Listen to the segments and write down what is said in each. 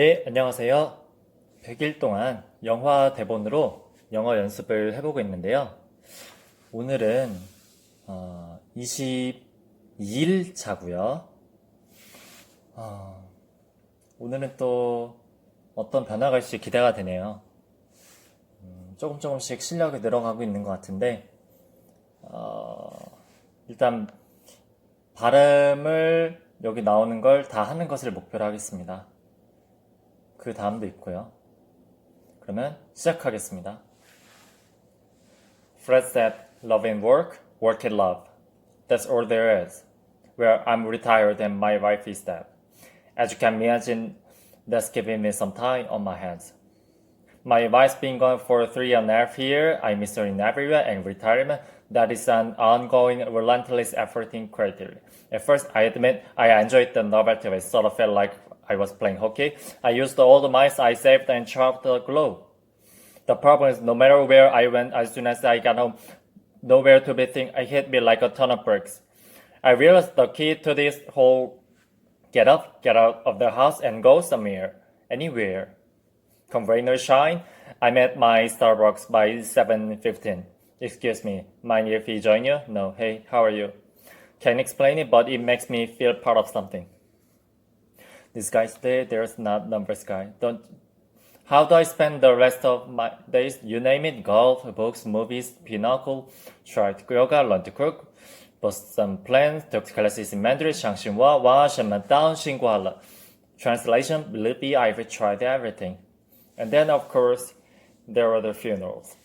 네, 안녕하세요. 100일 동안 영화 대본으로 영어 연습을 해보고 있는데요. 오늘은 22일 차고요. 오늘은 또 어떤 변화가 있을지 기대가 되네요. 조금씩 실력이 늘어가고 있는 것 같은데 일단 발음을 여기 나오는 걸 다 하는 것을 목표로 하겠습니다. 그 다음도 있고요. 그러면 시작하겠습니다. Fred said, love and work, work and love. That's all there is. Well, I'm retired and my wife is dead. As you can imagine, that's giving me some time on my hands. My wife's been gone for 3.5 years. I miss her in everywhere and retirement. That is an ongoing, relentless effort in creativity. At first, I admit I enjoyed the novelty of it. Sort of felt like I was playing hockey. I used all the mice I saved and chopped the glove. The problem is no matter where I went, as soon as I got home, nowhere to be seen, it hit me like a ton of bricks. I realized the key to this whole get up, get out of the house and go somewhere, anywhere. Come rain or shine, I'm at my Starbucks by 7:15. Excuse me, mind if we join you? No, hey, how are you? Can't explain it, but it makes me feel part of something. This guy's there, there's not numbers guy. How do I spend the rest of my days? You name it, golf, books, movies, pinochle, try to yoga, learn to cook, bust some plans, took classes in Mandarin, 想新话, 哇什么当新话了. Translation, believe me, I've tried everything. And then, of course, there are the funerals.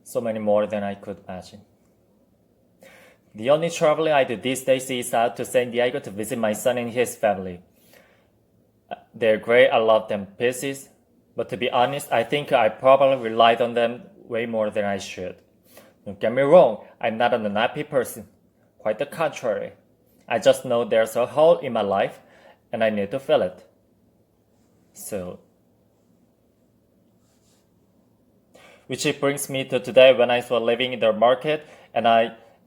So many more than I could imagine. The only traveling I do these days is out to San Diego to visit my son and his family. They're great, I love them pieces. But to be honest, I think I probably relied on them way more than I should. Don't get me wrong, I'm not an unhappy person. Quite the contrary. I just know there's a hole in my life, and I need to fill it. So, which brings me to today when I was living in the market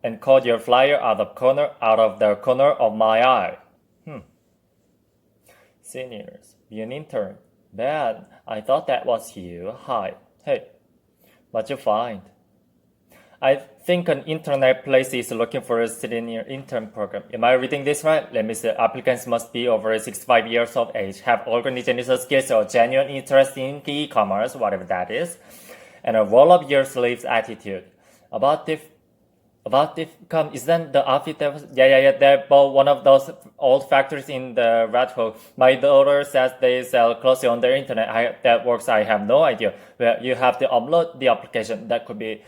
and caught your flyer out of the corner of my eye. Seniors, be an intern. Bad. I thought that was you. Hi. Hey, what'd you find? I think an internet place is looking for a senior intern program. Am I reading this right? Let me see. Applicants must be over 65 years of age, have organizational skills or genuine interest in e-commerce, whatever that is, and a roll-up-your-sleeves attitude. About the come, isn't the outfit that was, yeah, they're both one of those old factories in the rat hole. My daughter says they sell clothes on the internet. That works, I have no idea. Well, you have to upload the application. That could be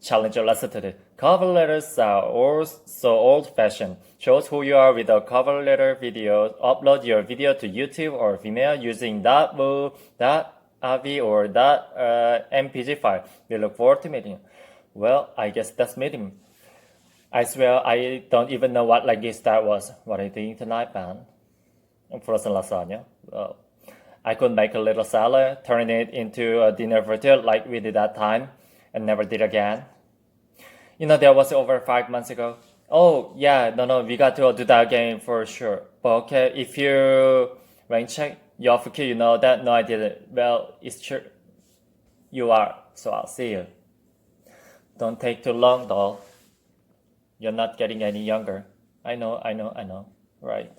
challenge or lesson today. Cover letters are all so old-fashioned. Shows who you are with a cover letter video. Upload your video to YouTube or Vimeo using .mov, .avi, or .mpg file. We look forward to meeting you. Well, I guess that's meeting. I swear I don't even know what language that was. What are you doing tonight, man? Frozen lasagna. Well, I could make a little salad, turn it into a dinner for two like we did that time, and never did again. You know, that was over 5 months ago. Oh, yeah, no, we got to do that again for sure. But okay, if you rain check, you off key, you know that? No, I didn't. Well, it's true. You are, so I'll see you. Don't take too long, though. You're not getting any younger. I know. Right.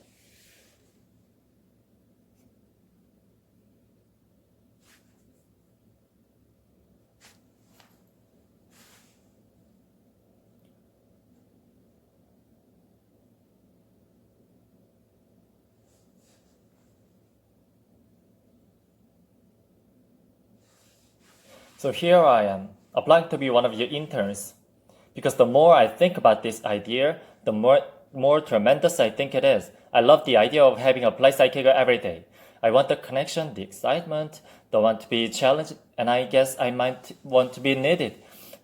So here I am, applying to be one of your interns. Because the more I think about this idea, the more tremendous I think it is. I love the idea of having a place I can go every day. I want the connection, the excitement, the want to be challenged, and I guess I might want to be needed.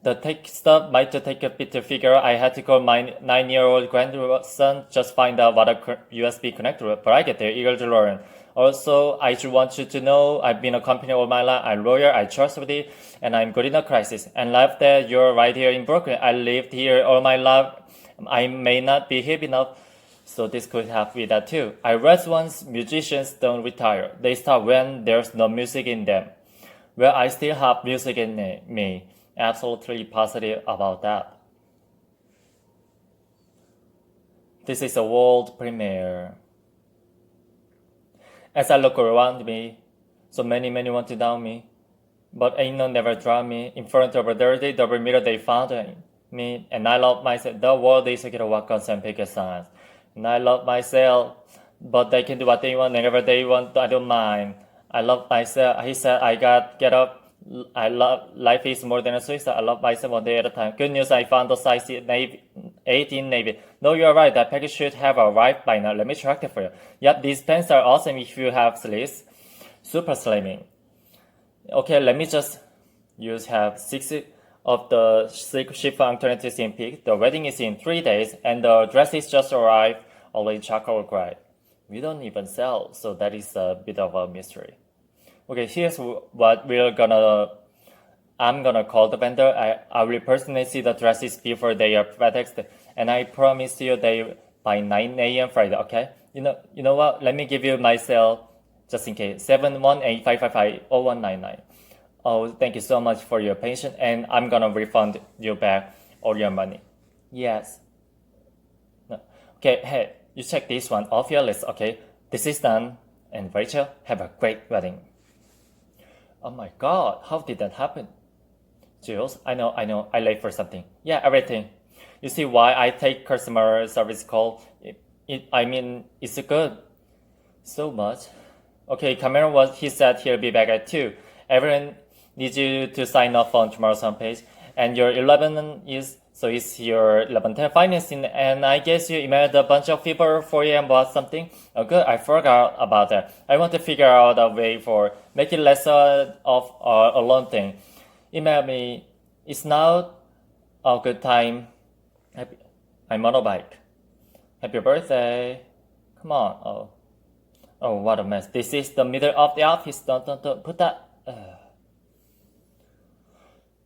The tech stuff might take a bit to figure out. I had to call my 9-year-old grandson, just find out what a USB connector was, but I get there, eager to learn. Also, I just want you to know I've been a company all my life. I'm loyal, I trustworthy, and I'm good in a crisis. And love that you're right here in Brooklyn. I lived here all my life. I may not be hip enough, So this could help with that too. I read once musicians don't retire. They start when there's no music in them. Well, I still have music in me. Absolutely positive about that. This is a world premiere. As I look around me, so many want to down me. But ain't no never draw me in front of a dirty double mirror they found me. And I love myself. The world is a walk on some picket signs. And I love myself. But they can do what they want whenever they want. I don't mind. I love myself. He said I got get up. I love life is more than a suicide. I love myself one day at a time. Good news, I found the size 18 Navy. No, you're right. That package should have arrived by now. Let me track it for you. Yep, these pants are awesome if you have sleeves. Super slimming. Okay, let me just have 6 of the silk chiffon alternatives in pink. The wedding is in 3 days, and the dress is just arrived, all in charcoal gray. We don't even sell, so that is a bit of a mystery. Okay, here's what I'm gonna call the vendor. I will personally see the dresses before they are FedExed, and I promise you they by 9 a.m. Friday. Okay, you know what? Let me give you my cell just in case. 718-555-0199. Oh, thank you so much for your patience, and I'm gonna refund you back all your money. Yes. No. Okay, hey, you check this one off your list. Okay, this is done, and Rachel, have a great wedding. Oh my God, how did that happen? Jules, I know, I late for something. Yeah, everything. You see why I take customer service call? It's good. So much. Okay, Cameron he said he'll be back at 2. Everyone needs you to sign off on tomorrow's homepage. And your 11 is, so it's your 1110 financing. And I guess you emailed a bunch of people for you about something. Oh good, I forgot about that. I want to figure out a way for make it less of a loan thing. Email me. It's now a good time. I'm on a bike. Happy birthday. Come on. Oh, what a mess. This is the middle of the office. Don't put that.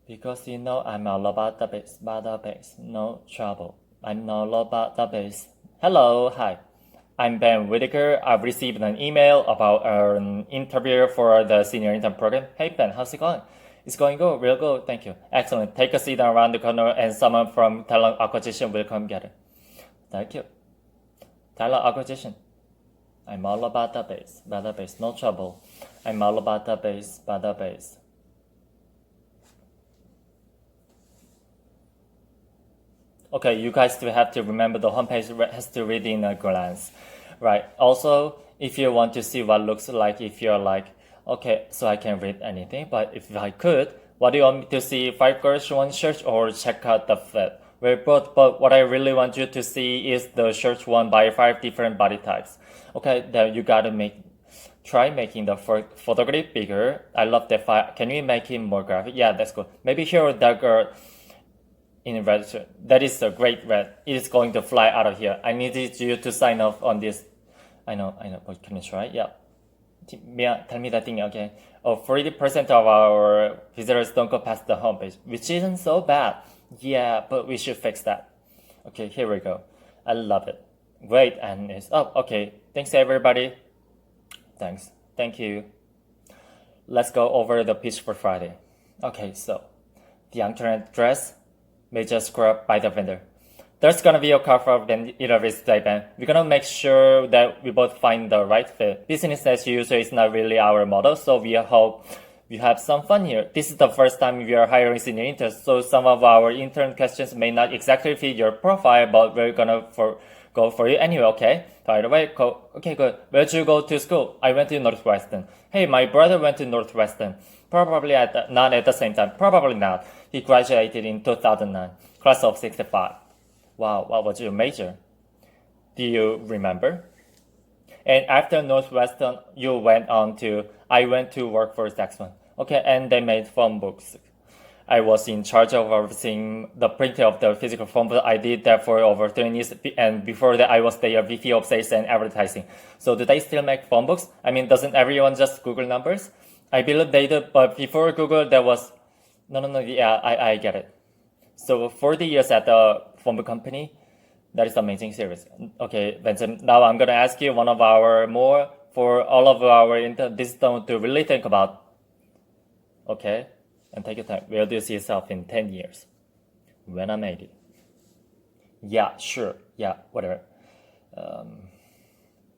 Because I'm all about the bass. No trouble. I'm all about the bass. Hello, hi. I'm Ben Whitaker. I've received an email about an interview for the senior intern program. Hey Ben, how's it going? It's going good, real good, thank you. Excellent. Take a seat around the corner and someone from talent acquisition will come get it. Thank you. Talent acquisition. I'm all about the bass, no trouble. I'm all about the bass. Okay, you guys still have to remember the homepage has to read in a glance. Right, also, if you want to see what it looks like, if you're like, okay, so I can read anything, but if I could, what do you want me to see? 5 girls, 1 shirt, or check out the fit? Well, both, but what I really want you to see is the shirt one by 5 different body types. Okay, then you gotta try making the photograph bigger. I love the file. Can we make it more graphic? Yeah, that's good. Maybe here that girl in red shirt. That is a great red. It is going to fly out of here. I needed you to sign off on this. I know, but can you try? Yeah. Tell me that thing again. 40% of our visitors don't go past the homepage, which isn't so bad. Yeah, but we should fix that. Okay, here we go. I love it. Great, and it's up. Okay, thanks everybody. Thanks. Thank you. Let's go over the pitch for Friday. Okay, so the alternate dress major scrub by the vendor. There's gonna be a cover of the interview statement. We're gonna make sure that we both find the right fit. Business as usual is not really our model, so we hope we have some fun here. This is the first time we are hiring senior interns, so some of our intern questions may not exactly fit your profile, but we're gonna go for you anyway, okay? By the way, okay, good. Where'd you go to school? I went to Northwestern. Hey, my brother went to Northwestern. Probably not at the same time. Probably not. He graduated in 2009, class of 65. Wow, what was your major? Do you remember? And after Northwestern, I went to work for Saxon. Okay, and they made phone books. I was in charge of overseeing the printing of the physical phone book. I did that for over 3 years, and before that, I was their VP of Sales and Advertising. So do they still make phone books? I mean, doesn't everyone just Google numbers? I believe they do, but before Google, there was... No, yeah, I get it. So 40 years at the phone book company, That is amazing series. Okay, Vincent, now I'm gonna ask you one of our more for all of our this to really think about. Okay, and take your time. Where do you see yourself in 10 years? When I'm 80. Yeah, sure. Yeah, whatever.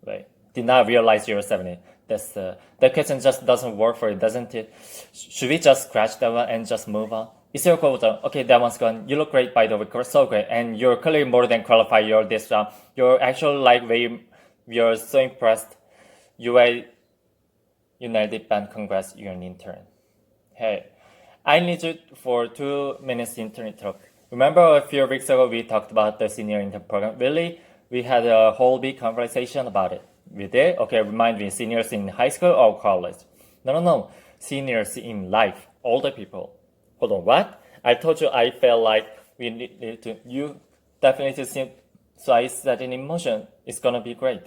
Wait, did not realize you're 70. That question just doesn't work for you, doesn't it? Should we just scratch that one and just move on? Is your quote done? Okay, that one's gone. You look great, by the way, so great, and you're clearly more than qualified. You're this round. You're actually you're so impressed. You nailed it, Ben. Congrats, you're an intern. Hey, I need you for 2 minutes intern talk. Remember a few weeks ago we talked about the senior intern program? Really? We had a whole big conversation about it. We did? Okay, remind me, seniors in high school or college? No. Seniors in life, older people. Hold on, what? I told you I felt like we needed to. You definitely seem. So I set it in motion. It's gonna be great.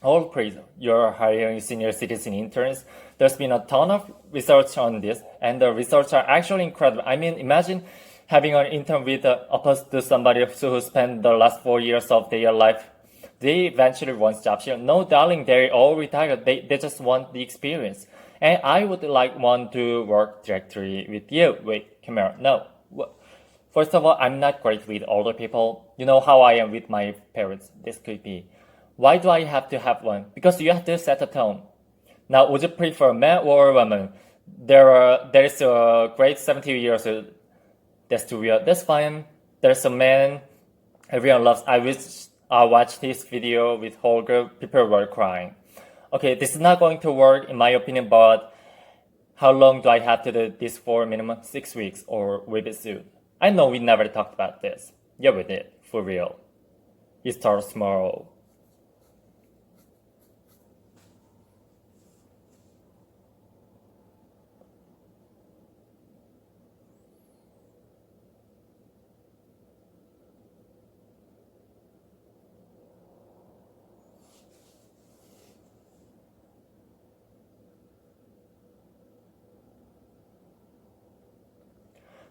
All praise. You're hiring senior citizen interns. There's been a ton of research on this, and the results are actually incredible. I mean, imagine having an intern with opposed to somebody who spent the last 4 years of their life. They eventually want jobs here. No, darling, they're all retired. They just want the experience. And I would want to work directly with you. Wait, Camera, no. First of all, I'm not great with older people. You know how I am with my parents. This could be. Why do I have to have one? Because you have to set a tone. Now, would you prefer a man or a woman? There is a great 70 years old. That's too weird. That's fine. There's a man everyone loves. I watched this video with whole group. People were crying. Okay, this is not going to work in my opinion, but how long do I have to do this for? Minimum 6 weeks, or will it soon? I know we never talked about this. Yeah, we did. For real. It starts tomorrow.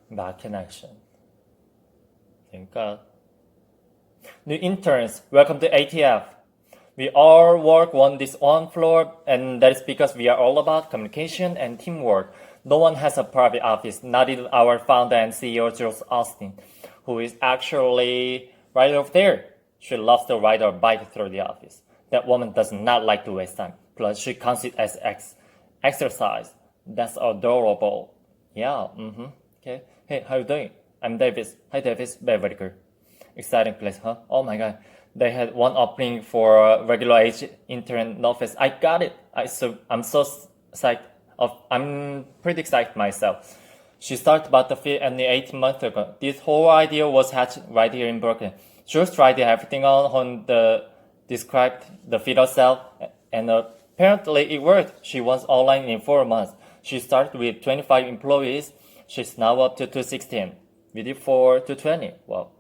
Back in action. Thank God. New interns, welcome to ATF. We all work on this one floor, and that is because we are all about communication and teamwork. No one has a private office, not even our founder and CEO, Jules Austin, who is actually right over there. She loves to ride her bike through the office. That woman does not like to waste time. Plus, she counts it as exercise. That's adorable. Yeah, Okay. Hey, how you doing? I'm Davis. Hi, Davis. Very good. Exciting place, huh? Oh my God. They had one opening for a regular age intern office. I got it. I'm so psyched. I'm pretty excited myself. She started about 18 months ago. This whole idea was hatched right here in Brooklyn. She was trying everything on the described the fetal cell, and apparently it worked. She was online in 4 months. She started with 25 employees. She's now up to 216. We did 220. Wow.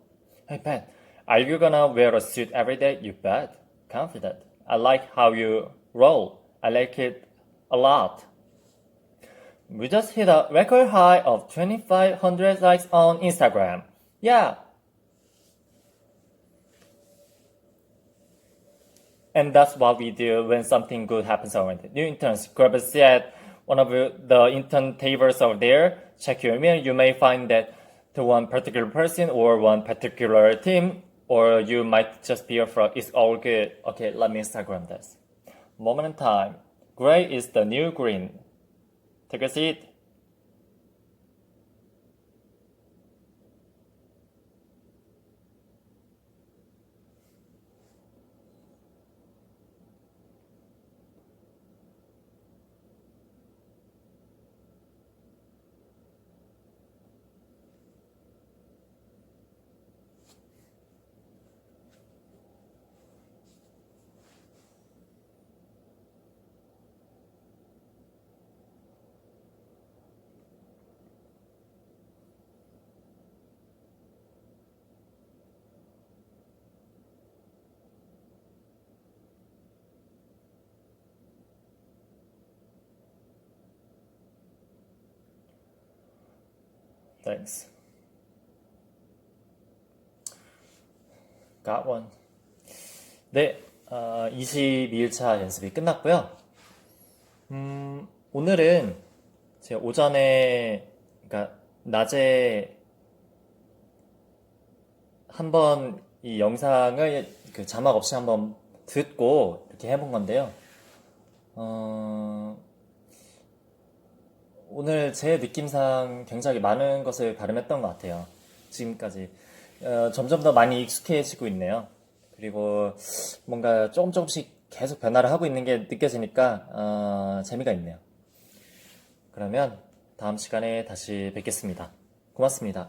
Hey, Pat, are you gonna wear a suit every day? You bet. Confident. I like how you roll. I like it a lot. We just hit a record high of 2,500 likes on Instagram. Yeah. And that's what we do when something good happens around it. New interns, grab a seat at one of the intern tables over there. Check your email. You may find that to one particular person or one particular team, or you might just be a fraud. It's all good. Okay, let me Instagram this. Moment in time. Gray is the new green. Take a seat. Thanks. Got one. 네, 22일차 연습이 끝났고요. 오늘은 제가 오전에, 그러니까 낮에 한번 이 영상을 그 자막 없이 한번 듣고 이렇게 해본 건데요. 오늘 제 느낌상 굉장히 많은 것을 발음했던 것 같아요. 지금까지. 점점 더 많이 익숙해지고 있네요. 그리고 뭔가 조금씩 계속 변화를 하고 있는 게 느껴지니까 재미가 있네요. 그러면 다음 시간에 다시 뵙겠습니다. 고맙습니다.